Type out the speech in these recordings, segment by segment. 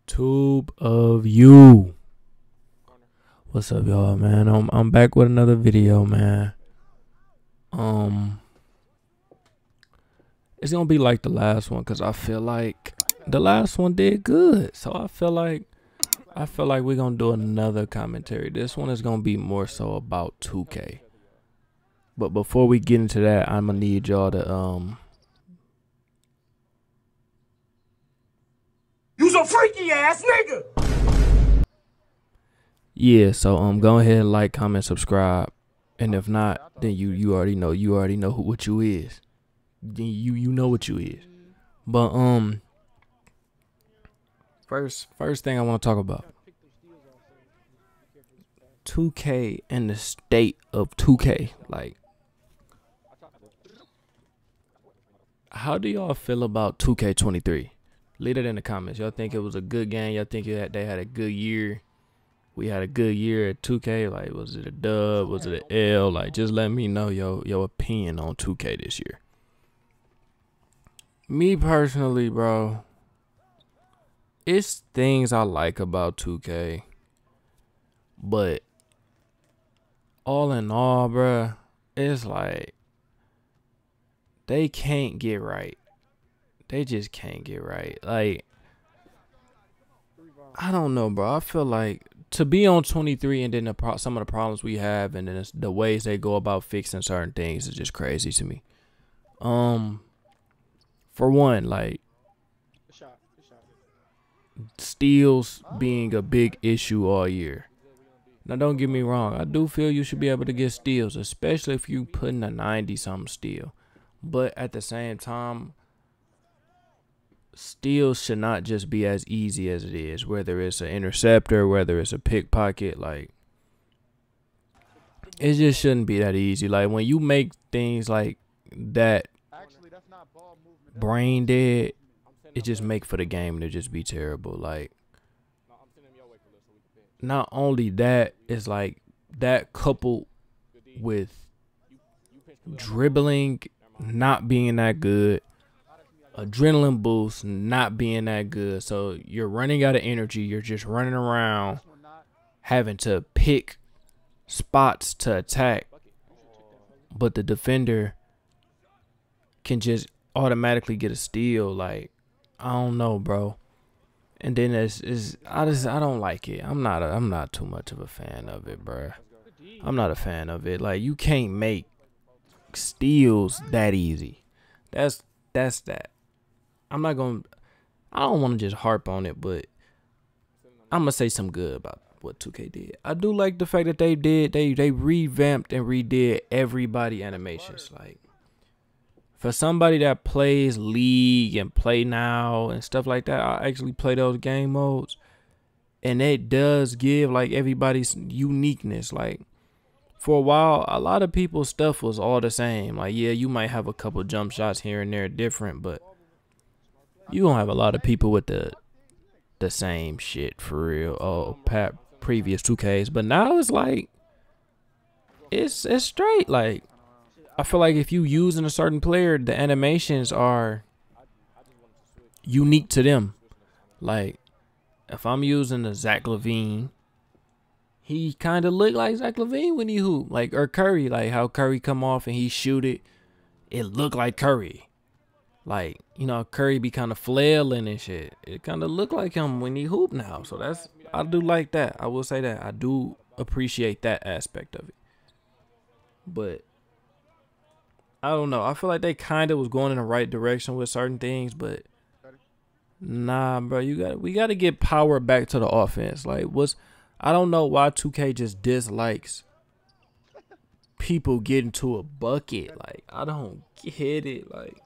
Tube of you. What's up, y'all, man? I'm back with another video, man. It's gonna be like the last one because I feel like the last one did good. So I feel like we're gonna do another commentary. This one is gonna be more so about 2K. But before we get into that, I'm gonna need y'all to You's a freaky ass nigga. yeah, so go ahead and like, comment, subscribe. And if not, then you already know what you is. Then you know what you is. But first thing I want to talk about 2K and the state of 2K. Like, how do y'all feel about 2K23? Leave it in the comments. Y'all think it was a good game? Y'all think they had a good year? We had a good year at 2K. Like, was it a dub? Was it an L? Like, just let me know your opinion on 2K this year. Me personally, bro, it's things I like about 2K, but all in all, bro, it's like they can't get right. They just can't get right. Like, I don't know, bro. I feel like to be on 23 and then some of the problems we have and then the ways they go about fixing certain things is just crazy to me. For one, like, steals being a big issue all year. Now, don't get me wrong. I do feel you should be able to get steals, especially if you putting a 90-something steal. But at the same time, steals should not just be as easy as it is, whether it's an interceptor, whether it's a pickpocket. Like, it just shouldn't be that easy. Like, when you make things like that brain dead, it just make for the game to just be terrible. Like, not only that, it's like that coupled with dribbling not being that good, adrenaline boost not being that good. So you're running out of energy. You're just running around having to pick spots to attack, but the defender can just automatically get a steal. Like, I don't know, bro. And then I don't like it. I'm not too much of a fan of it, bro. I'm not a fan of it. Like, you can't make steals that easy. That's that. I don't want to just harp on it, but I'm gonna say some good about what 2K did. I do like the fact that they revamped and redid everybody animations. Like, for somebody that plays League and Play Now and stuff like that, I actually play those game modes, and it does give like everybody's uniqueness. Like, for a while, a lot of people's stuff was all the same. Like, yeah, you might have a couple jump shots here and there different, but you don't have a lot of people with the same shit for real. Oh, previous 2Ks, but now it's like it's straight. Like, I feel like if you using a certain player, the animations are unique to them. Like, if I'm using a Zach LaVine, he kind of look like Zach LaVine when he hoop. Like, or Curry, like how Curry come off and he shoot it, it look like Curry. Like, you know, Curry be kind of flailing and shit. It kind of look like him when he hoop now. So I do like that. I will say that. I do appreciate that aspect of it. But I don't know. I feel like they kind of was going in the right direction with certain things, but nah, bro. We got to get power back to the offense. Like, I don't know why 2K just dislikes people getting to a bucket. Like, I don't get it. Like,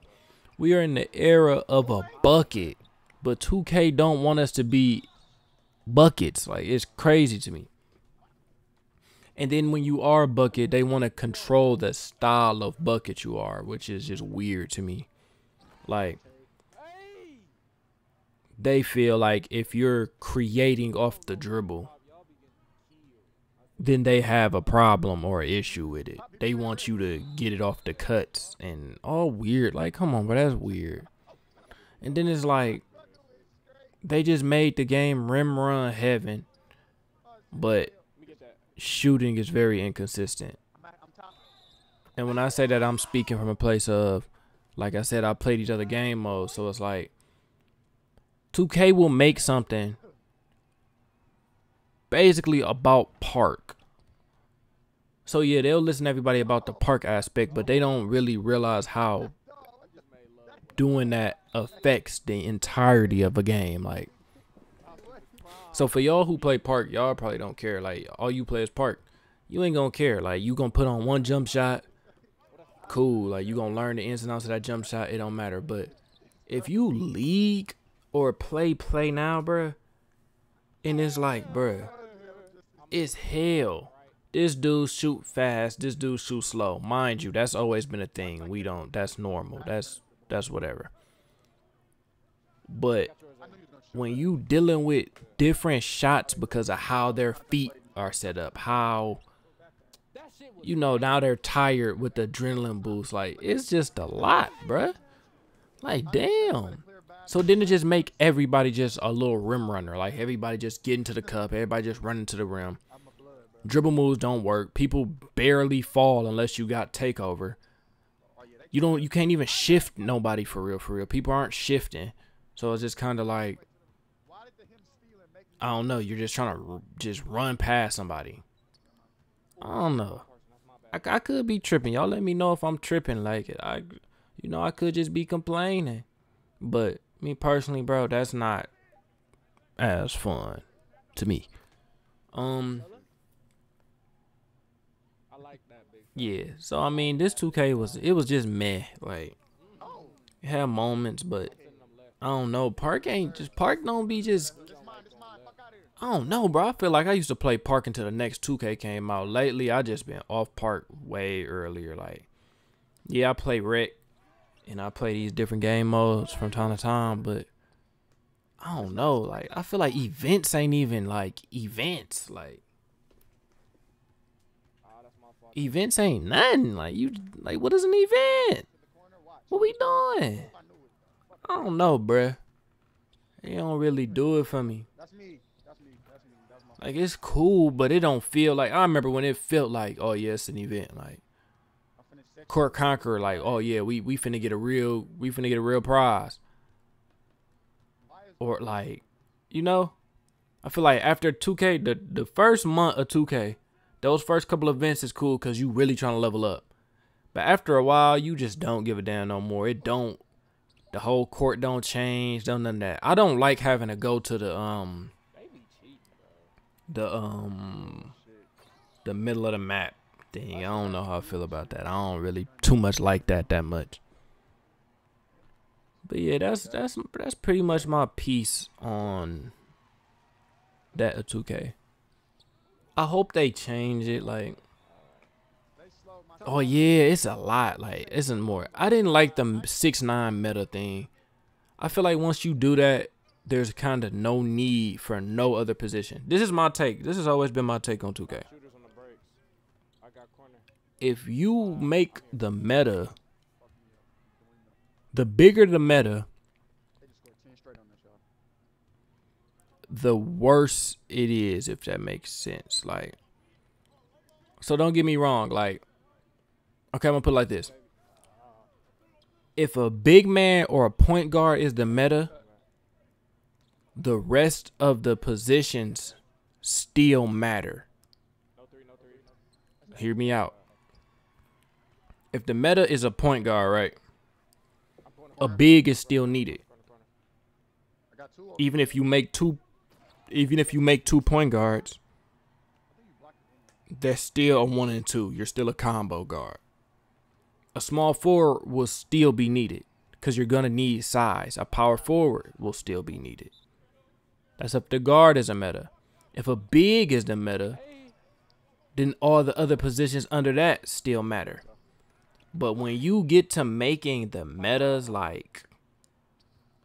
we are in the era of a bucket, but 2K don't want us to be buckets. Like, it's crazy to me. And then when you are a bucket, they want to control the style of bucket you are, which is just weird to me. Like, they feel like if you're creating off the dribble, then they have a problem or an issue with it. They want you to get it off the cuts and all weird. Like, come on, but that's weird. And then it's like, They just made the game rim run heaven, but shooting is very inconsistent. And when I say that, I'm speaking from a place of, like I said, I play these other game modes, so it's like 2K will make something basically about park. So yeah, they'll listen to everybody about the park aspect, but they don't really realize how doing that affects the entirety of a game. Like, so for y'all who play park, y'all probably don't care. Like, all you play is park. You ain't gonna care. Like, you gonna put on one jump shot, cool. Like, you gonna learn the ins and outs of that jump shot, it don't matter. But if you league or play now, bruh, and it's like, bruh, it's hell. This dude shoot fast, this dude shoot slow. Mind you, that's always been a thing. We don't, that's normal. That's whatever. But when you dealing with different shots because of how their feet are set up, how, you know, now they're tired with the adrenaline boost, like, it's just a lot, bruh. Like, damn. So didn't it just make everybody just a little rim runner? Like, everybody just getting to the cup, everybody just running to the rim. Dribble moves don't work. People barely fall unless you got takeover. You can't even shift nobody for real. People aren't shifting. So it's just kind of like, I don't know, you're just trying to just run past somebody. I don't know. I could be tripping. Y'all let me know if I'm tripping. Like, I could just be complaining. But me personally, bro, that's not as fun to me. Yeah, so I mean, this 2K was just meh. Like, it had moments, but I don't know. Park don't be just, I don't know, bro. I feel like I used to play Park until the next 2K came out. Lately, I just been off Park way earlier. Like, yeah, I play Rec and I play these different game modes from time to time, but I don't know. Like, I feel like events ain't even like events. Like, events ain't nothing. Like, what is an event? What we doing? I don't know, bruh. They don't really do it for me. Like, it's cool, but it don't feel like, I remember when it felt like, oh yeah, it's an event. Like, Court Conqueror, like, oh yeah, we finna get a real prize. Or like, you know, I feel like after 2K, the first month of 2K, those first couple of events is cool because you really trying to level up. But after a while, you just don't give a damn no more. The whole court don't change, don't none of that. I don't like having to go to the middle of the map thing. I don't know how I feel about that. I don't really too much like that much. But yeah, that's pretty much my piece on that of 2K. I hope they change it. Like, oh yeah, it's a lot. Like, isn't more. I didn't like the 6'9" meta thing. I feel like once you do that, there's kind of no need for no other position. This is my take. This has always been my take on 2K. If you make the meta, the bigger the meta, the worse it is, if that makes sense. Like, so don't get me wrong. Like, okay, I'm gonna put it like this. If a big man or a point guard is the meta, the rest of the positions still matter. Hear me out. If the meta is a point guard, right, a big is still needed. Even if you make two point guards, they're still a 1 and 2. You're still a combo guard. A small forward will still be needed because you're gonna need size. A power forward will still be needed. That's if the guard is a meta. If a big is the meta, then all the other positions under that still matter. But when you get to making the metas like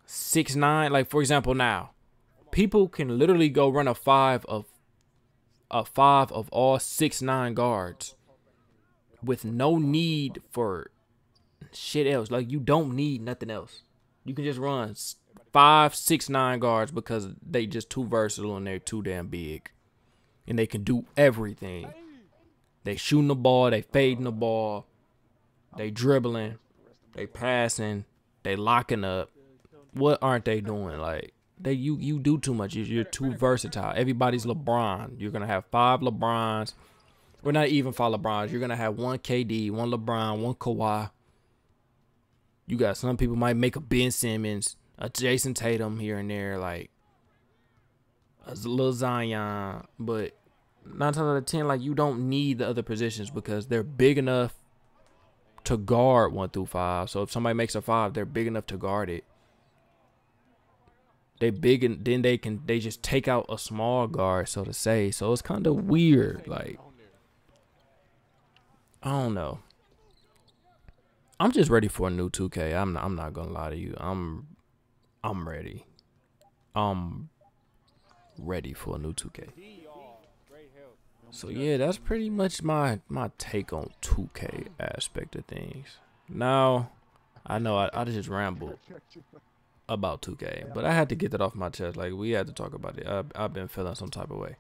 6'9", like for example now, people can literally go run a five of all 6'9" guards with no need for shit else. Like, you don't need nothing else. You can just run 5, 6, 9 guards because they just too versatile and they're too damn big. And they can do everything. They shooting the ball, they fading the ball, they dribbling, they passing, they locking up. What aren't they doing? Like you do too much. You're too versatile. Everybody's LeBron. You're gonna have 5 LeBrons. Or not even 5 LeBrons. You're gonna have 1 KD, 1 LeBron, 1 Kawhi. You got some people might make a Ben Simmons, a Jason Tatum here and there, like a little Zion, but 9 times out of 10, like you don't need the other positions because they're big enough to guard 1 through 5. So if somebody makes a 5, they're big enough to guard it. They big and then they just take out a small guard, so to say. So it's kind of weird. Like I don't know. I'm just ready for a new 2K. I'm not gonna lie to you. I'm ready. I'm ready for a new 2K. So yeah, that's pretty much my take on 2K aspect of things. Now, I know I just rambled about 2K, but I had to get that off my chest. Like we had to talk about it. I've been feeling some type of way.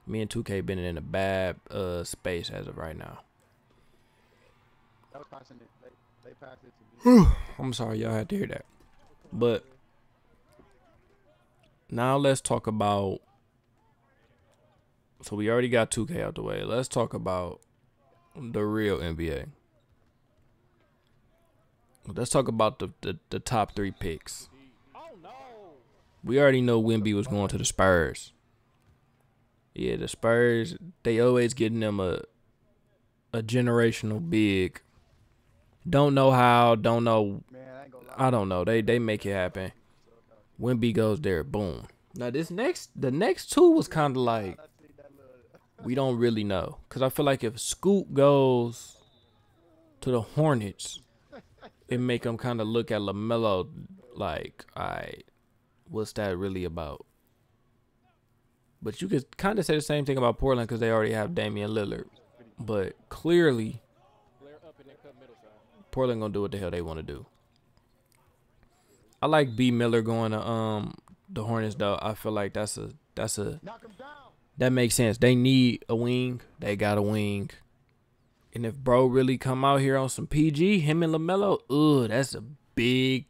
Me and 2K been in a bad space as of right now. I'm sorry y'all had to hear that. But now let's talk about, so we already got 2K out the way. Let's talk about the real NBA. Let's talk about the top 3 picks. We already know Wemby was going to the Spurs. Yeah, the Spurs, they always getting them a generational big. Don't know how, don't know. I don't know. They make it happen. Wemby goes there, boom. Now the next 2 was kind of like, we don't really know. Because I feel like if Scoot goes to the Hornets, it make them kind of look at LaMelo like, all right, what's that really about? But you could kind of say the same thing about Portland because they already have Damian Lillard. But clearly, Portland gonna do what the hell they want to do. I like B Miller going to the Hornets though. I feel like that makes sense. They need a wing. They got a wing. And if bro really come out here on some PG, him and LaMelo, that's a big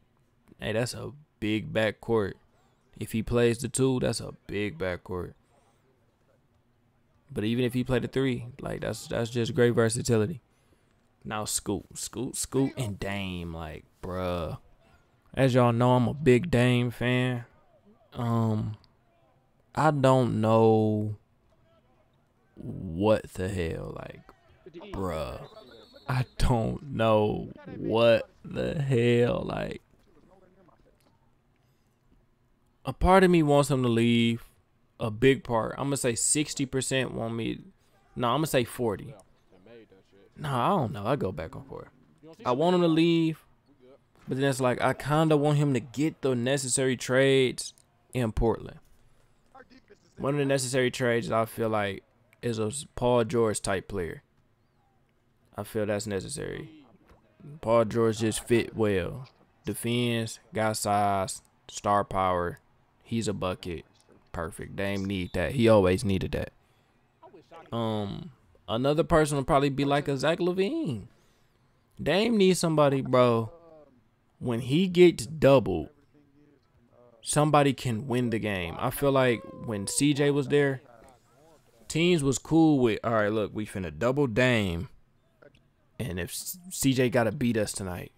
backcourt. If he plays the 2, that's a big backcourt. But even if he played the 3, like that's just great versatility. Now Scoot, and Dame, like, bruh. As y'all know, I'm a big Dame fan. I don't know what the hell, like, bruh. I don't know what the hell, like. A part of me wants him to leave. A big part. I'm going to say 60% want me. No, I'm going to say 40. No, I don't know. I go back and forth. I want him to leave. But then it's like, I kind of want him to get the necessary trades in Portland. One of the necessary trades I feel like is a Paul George type player. I feel that's necessary. Paul George just fit well. Defends, got size, star power. He's a bucket. Perfect. Dame need that. He always needed that. Another person would probably be like a Zach LaVine. Dame needs somebody, bro. When he gets doubled, somebody can win the game. I feel like when CJ was there, teams was cool with, all right, look, we finna double Dame. And if CJ got to beat us tonight,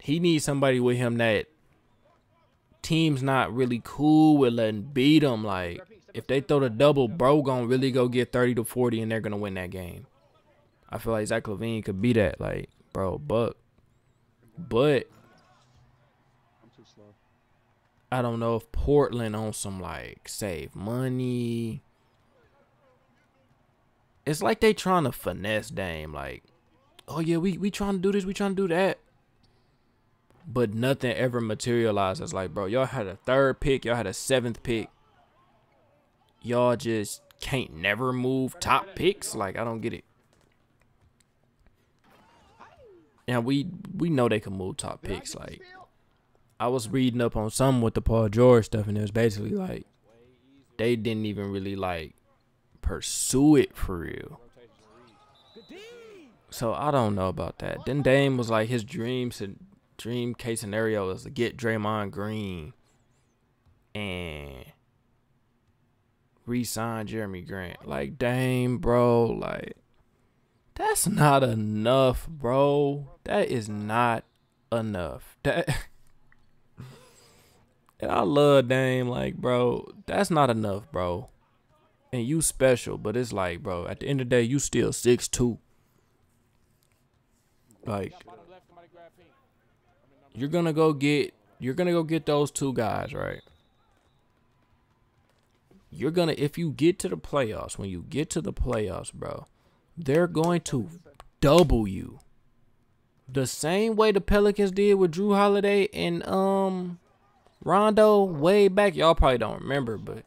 he needs somebody with him that team's not really cool with letting beat him. Like, if they throw the double, bro gonna really go get 30 to 40 and they're gonna win that game. I feel like Zach LaVine could be that. Like, bro, but I don't know if Portland on some, like, save money. It's like they trying to finesse Dame. Like, oh, yeah, we trying to do this. We trying to do that. But nothing ever materializes. Like, bro, y'all had a 3rd pick. Y'all had a 7th pick. Y'all just can't never move top picks. Like, I don't get it. Yeah, we know they can move top picks. Like, I was reading up on some with the Paul George stuff, and it was basically like they didn't even really like pursue it for real. So I don't know about that. Then Dame was like his dream case scenario was to get Draymond Green and re-sign Jeremy Grant. Like, Dame, bro, like that's not enough, bro. That is not enough. That and I love Dame, like, bro, that's not enough, bro. And you special, but it's like, bro, at the end of the day, you still 6'2". Like, you're gonna go get those two guys, right? You're gonna, if you get to the playoffs, when you get to the playoffs, bro, they're going to double you. The same way the Pelicans did with Drew Holiday and Rondo way back. Y'all probably don't remember, but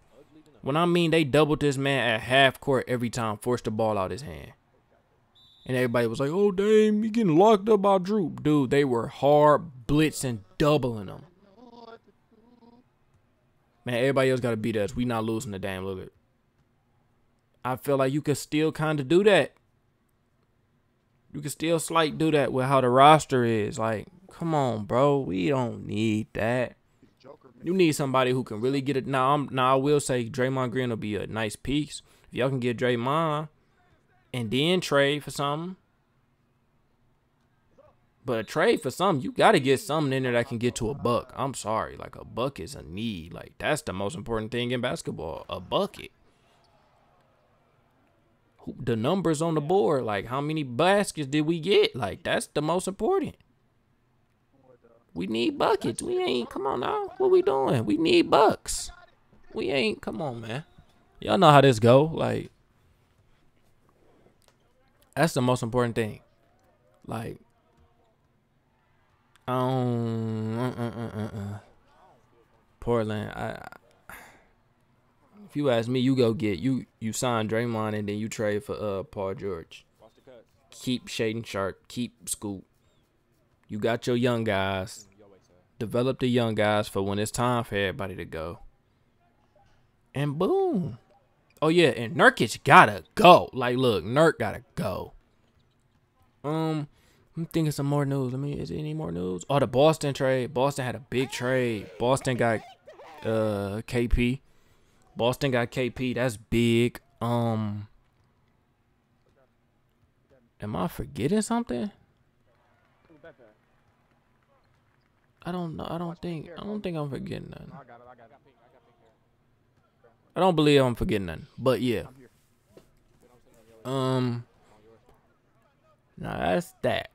when I mean they doubled this man at half court every time, forced the ball out his hand. And everybody was like, oh, Dame, you getting locked up by Drew. Dude, they were hard blitzing, doubling them. Man, everybody else got to beat us. We not losing to Dame Lillard. I feel like you could still kind of do that. You can still slight do that with how the roster is. Like, come on, bro. We don't need that. You need somebody who can really get it. Now, I will say Draymond Green will be a nice piece. If y'all can get Draymond and then trade for something. But a trade for something, you got to get something in there that can get to a buck. I'm sorry. Like, a buck is a need. Like, that's the most important thing in basketball. A bucket. The numbers on the board. Like, how many baskets did we get? Like, that's the most important. We need buckets. We ain't, come on now. What we doing? We need bucks. We ain't, come on, man. Y'all know how this go. Like, that's the most important thing. Like, Portland, if you ask me, you go get, you sign Draymond and then you trade for Paul George. Keep Shaedon Sharpe. Keep Scoot. You got your young guys. Develop the young guys for when it's time for everybody to go. And boom. Oh, yeah, and Nurkic gotta go. Like, look, Nurk gotta go. I'm thinking some more news. Is there any more news? Oh, the Boston trade. Boston had a big trade. Boston got KP. Boston got KP. That's big. Am I forgetting something? I don't know. I don't think I'm forgetting nothing. I don't believe I'm forgetting nothing. But yeah. Now that's that.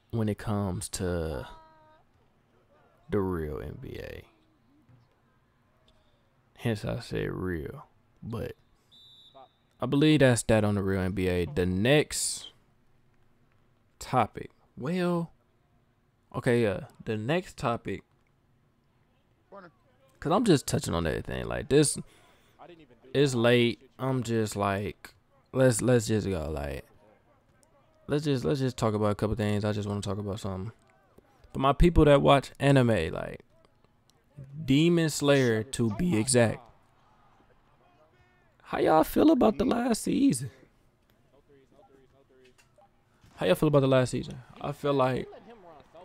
When it comes to the real NBA. Hence I say real. But I believe that's that on the real NBA. The next topic. Well, okay, yeah. The next topic. Cause I'm just touching on everything. Like this, it's late. I'm just like, let's just go. Like, let's just talk about a couple things. I just want to talk about something. But my people that watch anime, like Demon Slayer to be exact. How y'all feel about the last season? How y'all feel about the last season? I feel like,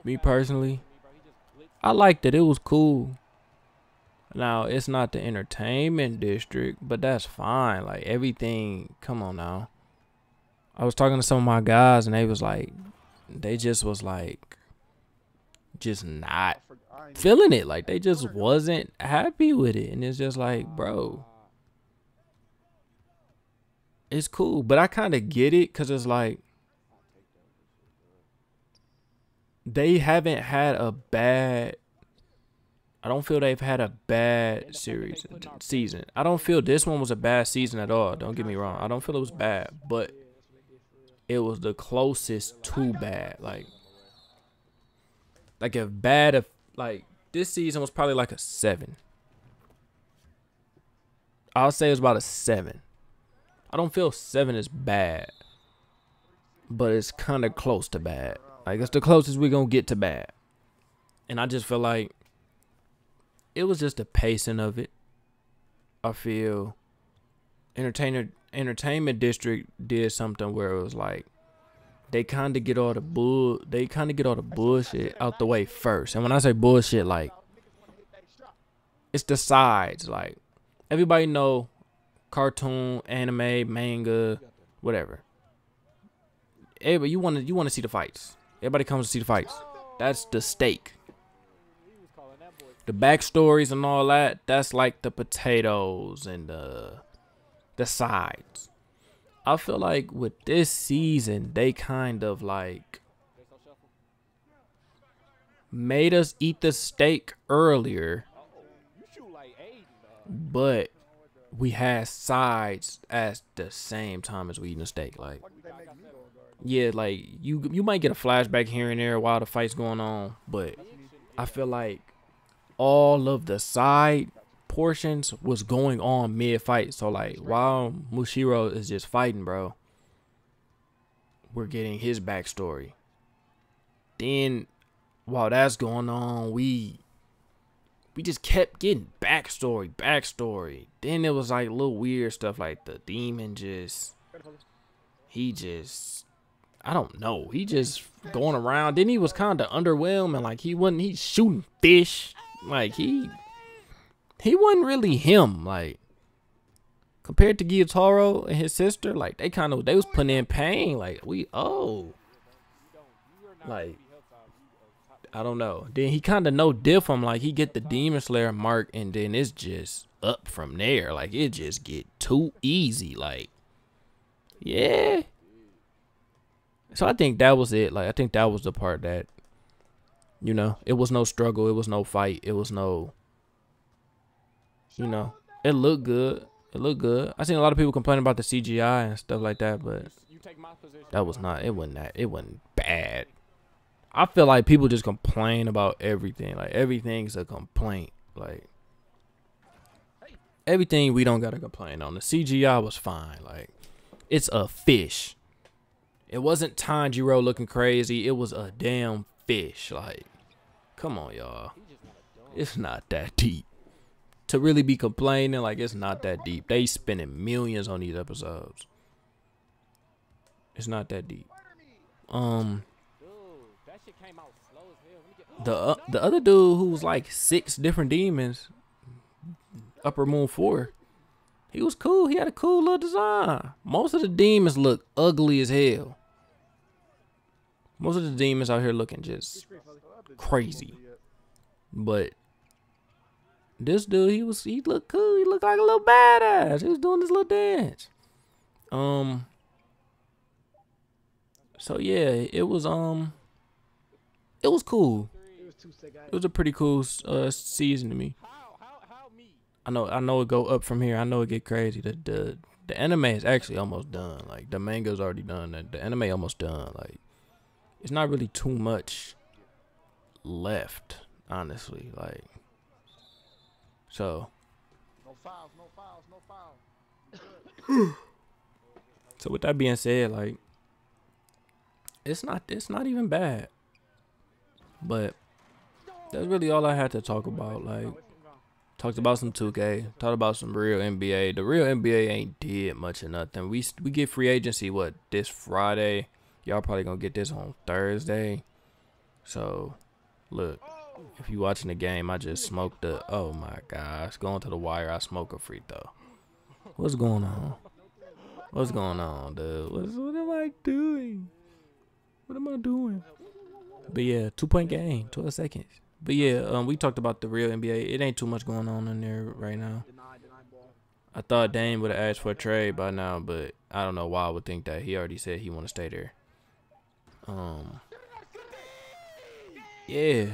me personally, I liked it. It was cool. Now, it's not the entertainment district, but that's fine. Like, everything, come on now. I was talking to some of my guys, and they was like, just not feeling it. Like, they just wasn't happy with it. And it's just like, bro, it's cool. But I kind of get it, because it's like, they haven't had a bad, I don't feel they've had a bad season. I don't feel this one was a bad season at all. Don't get me wrong. I don't feel it was bad, but it was the closest to bad. Like if bad, like this season was probably like a 7. I'll say it was about a 7. I don't feel 7 is bad, but it's kind of close to bad. Like, it's the closest we're going to get to bad. And I just feel like it was just the pacing of it. I feel Entertainment District did something where it was like they kind of get all the bullshit out the way first. And when I say bullshit, like it's the sides. Like everybody know cartoon, anime, manga, whatever. Everybody, you want to see the fights. Everybody comes to see the fights. That's the stake. The backstories and all that, that's like the potatoes and the sides. I feel like with this season, they kind of like made us eat the steak earlier, but we had sides at the same time as we eating the steak. Like, yeah, like you might get a flashback here and there while the fight's going on, but I feel like all of the side portions was going on mid-fight. So like while Mushiro is just fighting, bro, we're getting his backstory. Then while that's going on, we just kept getting backstory. Then it was like little weird stuff like the demon I don't know. He just going around. Then he was kind of underwhelming. Like he's shooting fish. Like he wasn't really him. Like compared to Gyutaro and his sister, like they was putting in pain. Like like I don't know. Then he kind of no diff him. Like he get the Demon Slayer mark, and then it's just up from there. Like it just get too easy. Like yeah. So I think that was it. Like I think that was the part that, you know, it was no struggle. It was no fight. It was no, you know, it looked good. It looked good. I seen a lot of people complaining about the CGI and stuff like that, but that was not, it wasn't bad. I feel like people just complain about everything. Like everything's a complaint. Like everything we don't gotta complain on. The CGI was fine. Like it's a fish. It wasn't Tanjiro looking crazy. It was a damn fish. Like, come on, y'all. It's not that deep. To really be complaining, like, it's not that deep. They spending millions on these episodes. It's not that deep. The other dude who was like 6 different demons, Upper Moon 4, he was cool. He had a cool little design. Most of the demons look ugly as hell. Most of the demons out here looking just crazy. But this dude, he looked cool. He looked like a little badass. He was doing this little dance. So yeah, it was cool. It was a pretty cool season to me. I know it go up from here. I know it get crazy. The anime is actually almost done. Like the manga's already done. The anime almost done. Like it's not really too much left, honestly. Like so. No fouls. So with that being said, like it's not even bad. But that's really all I had to talk about. Like talked about some 2K, talked about some real NBA. The real NBA ain't did much of nothing. We get free agency this Friday. Y'all probably gonna get this on Thursday. So look, if you watching the game, I just smoked oh my gosh, going to the wire, I smoke a free throw. What's going on? What's going on, dude? What am I doing? What am I doing? But yeah, 2-point game, 12 seconds. But yeah, we talked about the real NBA. It ain't too much going on in there right now. I thought Dame would have asked for a trade by now, but I don't know why I would think that. He already said he want to stay there. Yeah.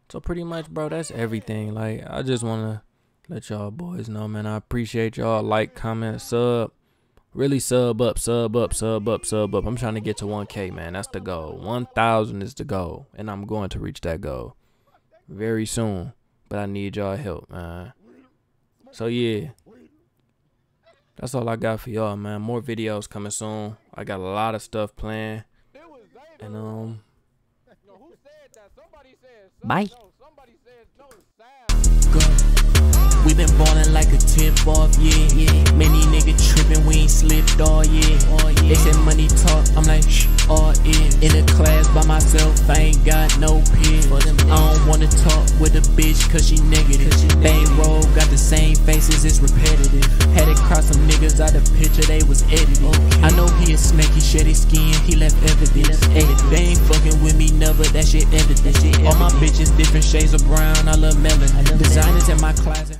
So pretty much, bro, that's everything. Like, I just want to let y'all boys know, man. I appreciate y'all. Like, comment, sub. Really sub up. I'm trying to get to 1K, man. That's the goal. 1,000 is the goal. And I'm going to reach that goal very soon. But I need y'all help, man. So, yeah. That's all I got for y'all, man. More videos coming soon. I got a lot of stuff planned. And, Bye. Go. We been ballin' like a tip off, yeah. Many niggas trippin', we ain't slipped all, yeah. They said money talk, I'm like, shh, all in. In the class by myself, I ain't got no peers. I don't wanna talk with a bitch cause she negative. Bang roll, got the same faces, it's repetitive. Had it cross some niggas out the picture, they was edited. I know he a snake, he shed his skin, he left evidence. Hey, they ain't fucking with me, never, that shit evident. All my bitches different shades of brown, I love melanin. Designers in my closet.